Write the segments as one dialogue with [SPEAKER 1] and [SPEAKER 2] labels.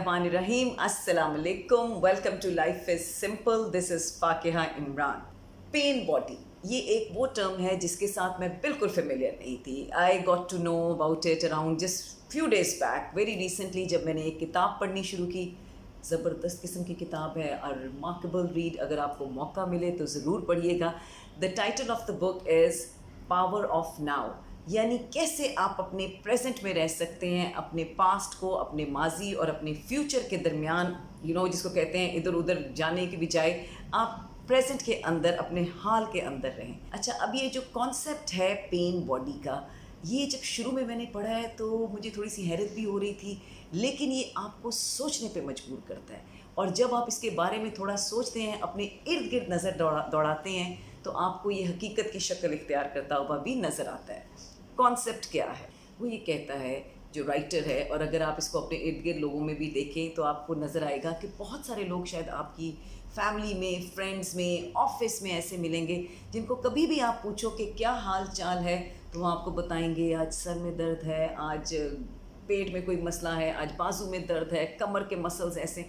[SPEAKER 1] बिस्मिल्लाहिर्रहमानिर्रहीम। अस्सलाम वालेकुम। Welcome to life is simple. This is Fakiha Imran. Pain body, ये एक वो टर्म है जिसके साथ मैं बिल्कुल फेमिलियर नहीं थी। I got to know about it around just few days back, very recently, जब मैंने एक किताब पढ़नी शुरू की। ज़बरदस्त किस्म की किताब है और रिमार्केबल रीड। अगर आपको मौका मिले तो ज़रूर पढ़िएगा। The title of the book is power of now, यानी कैसे आप अपने प्रेजेंट में रह सकते हैं, अपने पास्ट को, अपने माजी और अपने फ्यूचर के दरमियान, जिसको कहते हैं इधर उधर जाने की बजाय आप प्रेजेंट के अंदर, अपने हाल के अंदर रहें। अच्छा, अब ये जो कॉन्सेप्ट है पेन बॉडी का, ये जब शुरू में मैंने पढ़ा है तो मुझे थोड़ी सी हैरत भी हो रही थी, लेकिन ये आपको सोचने पे मजबूर करता है। और जब आप इसके बारे में थोड़ा सोचते हैं, अपने इर्द गिर्द नज़र दौड़ाते हैं, तो आपको ये हकीकत की शक्ल इख्तियार करता हुआ भी नज़र आता है। कॉन्सेप्ट क्या है? वो ये कहता है, जो राइटर है, और अगर आप इसको अपने इर्द गिर्द लोगों में भी देखें तो आपको नज़र आएगा कि बहुत सारे लोग शायद आपकी फैमिली में, फ्रेंड्स में, ऑफिस में ऐसे मिलेंगे जिनको कभी भी आप पूछो कि क्या हाल चाल है, तो वो आपको बताएंगे आज सर में दर्द है, आज पेट में कोई मसला है, आज बाजू में दर्द है, कमर के मसल्स ऐसे,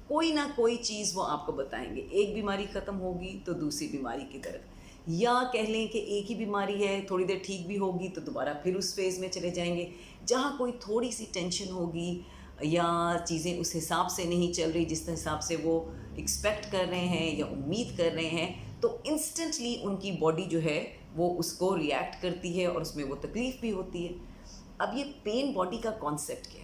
[SPEAKER 1] कोई ना कोई चीज़ वो आपको बताएंगे। एक बीमारी ख़त्म होगी तो दूसरी बीमारी की तरफ, या कह लें कि एक ही बीमारी है, थोड़ी देर ठीक भी होगी तो दोबारा फिर उस फेज़ में चले जाएंगे। जहाँ कोई थोड़ी सी टेंशन होगी या चीज़ें उस हिसाब से नहीं चल रही जिस हिसाब से वो एक्सपेक्ट कर रहे हैं या उम्मीद कर रहे हैं, तो इंस्टेंटली उनकी बॉडी जो है वो उसको रिएक्ट करती है और उसमें वो तकलीफ़ भी होती है। अब ये पेन बॉडी का कॉन्सेप्ट क्या है?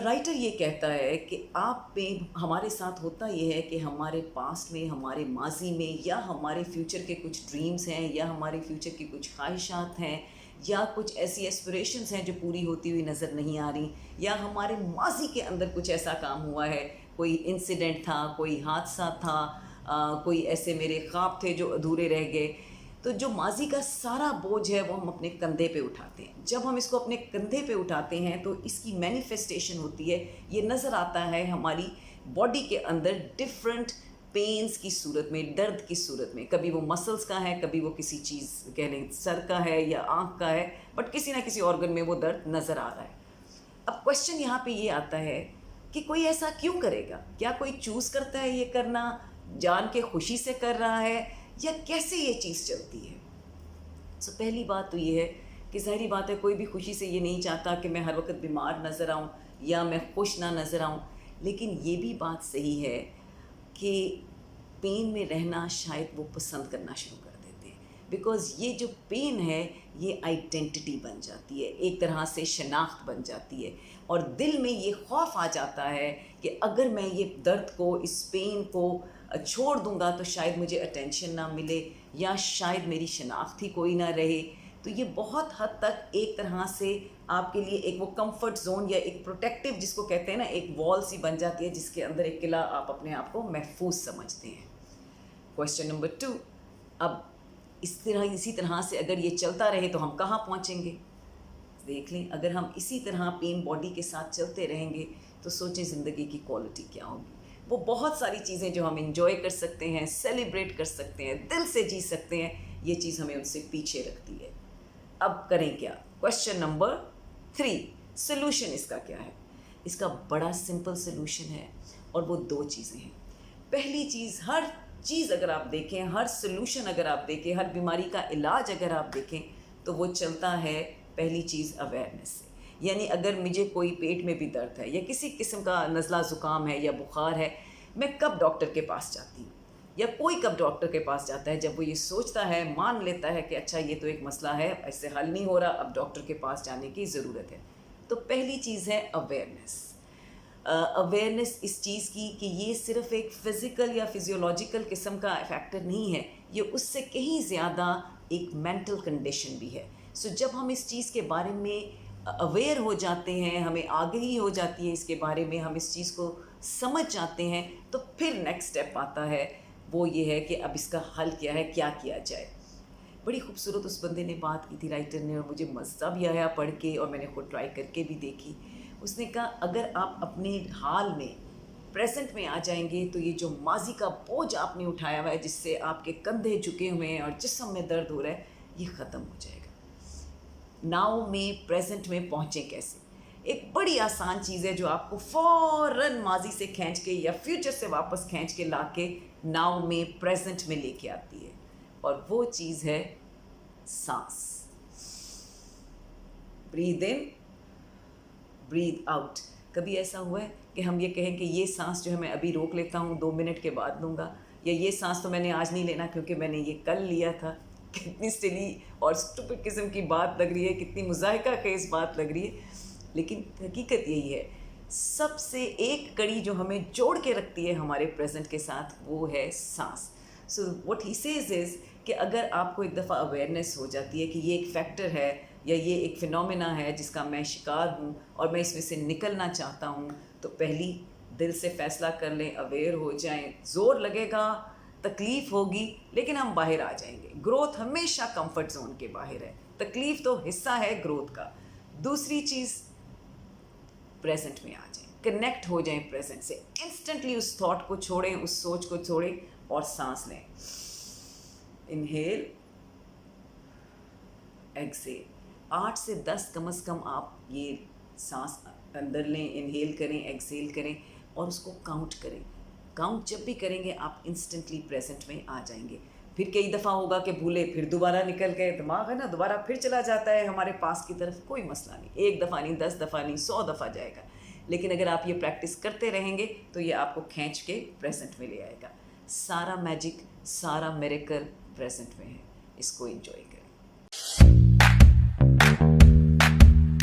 [SPEAKER 1] राइटर ये कहता है कि आप पे हमारे साथ होता ये है कि हमारे पास्ट में, हमारे माजी में, या हमारे फ्यूचर के कुछ ड्रीम्स हैं, या हमारे फ्यूचर की कुछ ख्वाहिशात हैं, या कुछ ऐसी एस्पिरेशंस हैं जो पूरी होती हुई नज़र नहीं आ रही, या हमारे माजी के अंदर कुछ ऐसा काम हुआ है, कोई इंसिडेंट था, कोई हादसा था, कोई ऐसे मेरे ख्वाब थे जो अधूरे रह गए। तो जो माजी का सारा बोझ है वो हम अपने कंधे पे उठाते हैं। जब हम इसको अपने कंधे पे उठाते हैं तो इसकी मैनिफेस्टेशन होती है, ये नज़र आता है हमारी बॉडी के अंदर डिफरेंट पेन्स की सूरत में, दर्द की सूरत में। कभी वो मसल्स का है, कभी वो किसी चीज़, कह लें सर का है या आँख का है, बट किसी ना किसी ऑर्गन में वो दर्द नज़र आ रहा है। अब क्वेश्चन यहाँ पे ये आता है कि कोई ऐसा क्यों करेगा? क्या कोई चूज़ करता है ये करना, जान के खुशी से कर रहा है, या कैसे ये चीज़ चलती है? सो पहली बात तो ये है कि ज़ाहिरी बात है, कोई भी खुशी से ये नहीं चाहता कि मैं हर वक्त बीमार नज़र आऊँ या मैं खुश ना नज़र आऊँ। लेकिन ये भी बात सही है कि पेन में रहना शायद वो पसंद करना शुरू कर देते हैं, बिकॉज़ ये जो पेन है ये आइडेंटिटी बन जाती है, एक तरह से शनाख्त बन जाती है, और दिल में ये खौफ आ जाता है कि अगर मैं ये दर्द को, इस पेन को छोड़ दूंगा तो शायद मुझे अटेंशन ना मिले, या शायद मेरी शनाख्त ही कोई ना रहे। तो ये बहुत हद तक एक तरह से आपके लिए एक वो कंफर्ट जोन, या एक प्रोटेक्टिव, जिसको कहते हैं ना, एक वॉल सी बन जाती है जिसके अंदर एक किला आप अपने आप को महफूज समझते हैं। क्वेश्चन नंबर 2, अब इसी तरह से अगर ये चलता रहे तो हम कहाँ पहुँचेंगे? देख लें, अगर हम इसी तरह पेन बॉडी के साथ चलते रहेंगे तो सोचें ज़िंदगी की क्वालिटी क्या होगी। वो बहुत सारी चीज़ें जो हम इंजॉय कर सकते हैं, सेलिब्रेट कर सकते हैं, दिल से जी सकते हैं, ये चीज़ हमें उनसे पीछे रखती है। अब करें क्या? क्वेश्चन नंबर 3, सोल्यूशन इसका क्या है? इसका बड़ा सिंपल सोल्यूशन है, और वो 2 चीज़ें हैं। पहली चीज़, हर चीज़ अगर आप देखें, हर सोल्यूशन अगर आप देखें, हर बीमारी का इलाज अगर आप देखें, तो वो चलता है पहली चीज़ अवेयरनेस से। यानी अगर मुझे कोई पेट में भी दर्द है, या किसी किस्म का नज़ला ज़ुकाम है या बुखार है, मैं कब डॉक्टर के पास जाती हूँ, या कोई कब डॉक्टर के पास जाता है? जब वो ये सोचता है, मान लेता है कि अच्छा ये तो एक मसला है, ऐसे हल नहीं हो रहा, अब डॉक्टर के पास जाने की ज़रूरत है। तो पहली चीज़ है अवेयरनेस। अवेयरनेस इस चीज़ की कि ये सिर्फ़ एक फ़िज़िकल या फिज़ियोलॉजिकल किस्म का फैक्टर नहीं है, ये उससे कहीं ज़्यादा एक मेंटल कंडीशन भी है। सो जब हम इस चीज़ के बारे में अवेयर हो जाते हैं, हमें आगाही हो जाती है इसके बारे में, हम इस चीज़ को समझ जाते हैं, तो फिर नेक्स्ट स्टेप आता है, वो ये है कि अब इसका हल क्या है, क्या किया जाए। बड़ी खूबसूरत उस बंदे ने बात की थी, राइटर ने, और मुझे मज़ा भी आया पढ़ के, और मैंने खुद ट्राई करके भी देखी। उसने कहा अगर आप अपने हाल में, प्रेजेंट में आ जाएंगे तो ये जो माजी का बोझ आपने उठाया हुआ है, जिससे आपके कंधे झुके हुए हैं और जिस्म में दर्द हो रहा है, ये ख़त्म हो जाएगा। नाउ में, प्रेजेंट में पहुँचें कैसे? एक बड़ी आसान चीज़ है जो आपको फ़ौरन माजी से खींच के या फ्यूचर से वापस खींच के ला के नाउ में, प्रेजेंट में लेके आती है, और वो चीज़ है सांस। Breathe in, breathe out. कभी ऐसा हुआ है कि हम ये कहें कि ये सांस जो है मैं अभी रोक लेता हूँ, 2 मिनट के बाद लूँगा, या ये सांस तो मैंने आज नहीं लेना क्योंकि मैंने ये कल लिया था। कितनी सिली और स्टूपिड किस्म की बात लग रही है, कितनी मुज़ाहिका खेज़ बात लग रही है, लेकिन हकीकत यही है। सबसे एक कड़ी जो हमें जोड़ के रखती है हमारे प्रेजेंट के साथ, वो है सांस। So what he says is कि अगर आपको एक दफ़ा अवेयरनेस हो जाती है कि ये एक फैक्टर है या ये एक फिनोमेना है जिसका मैं शिकार हूँ और मैं इसमें से निकलना चाहता हूँ, तो पहली दिल से फ़ैसला कर लें, अवेयर हो जाएं। ज़ोर लगेगा, तकलीफ़ होगी, लेकिन हम बाहर आ जाएंगे। ग्रोथ हमेशा कंफर्ट जोन के बाहर है, तकलीफ़ तो हिस्सा है ग्रोथ का। दूसरी चीज़, प्रेजेंट में आ जाएं, कनेक्ट हो जाएं प्रेजेंट से। इंस्टेंटली उस थॉट को छोड़ें, उस सोच को छोड़ें और सांस लें। Inhale, Excel. 8 से 10 कम से कम आप ये सांस अंदर लें, इनहेल करें, एक्सेल करें और उसको काउंट करें। काउंट जब भी करेंगे आप इंस्टेंटली प्रेजेंट में आ जाएंगे। फिर कई दफ़ा होगा कि भूले, फिर दोबारा निकल गए, दिमाग है ना, दोबारा फिर चला जाता है हमारे पास की तरफ। कोई मसला नहीं, 1 दफ़ा नहीं, 10 दफ़ा नहीं, 100 दफ़ा जाएगा, लेकिन अगर आप ये प्रैक्टिस करते रहेंगे तो ये आपको खींच के प्रेजेंट में ले आएगा। सारा मैजिक, सारा मिरेकल प्रेजेंट में है। इसको एंजॉय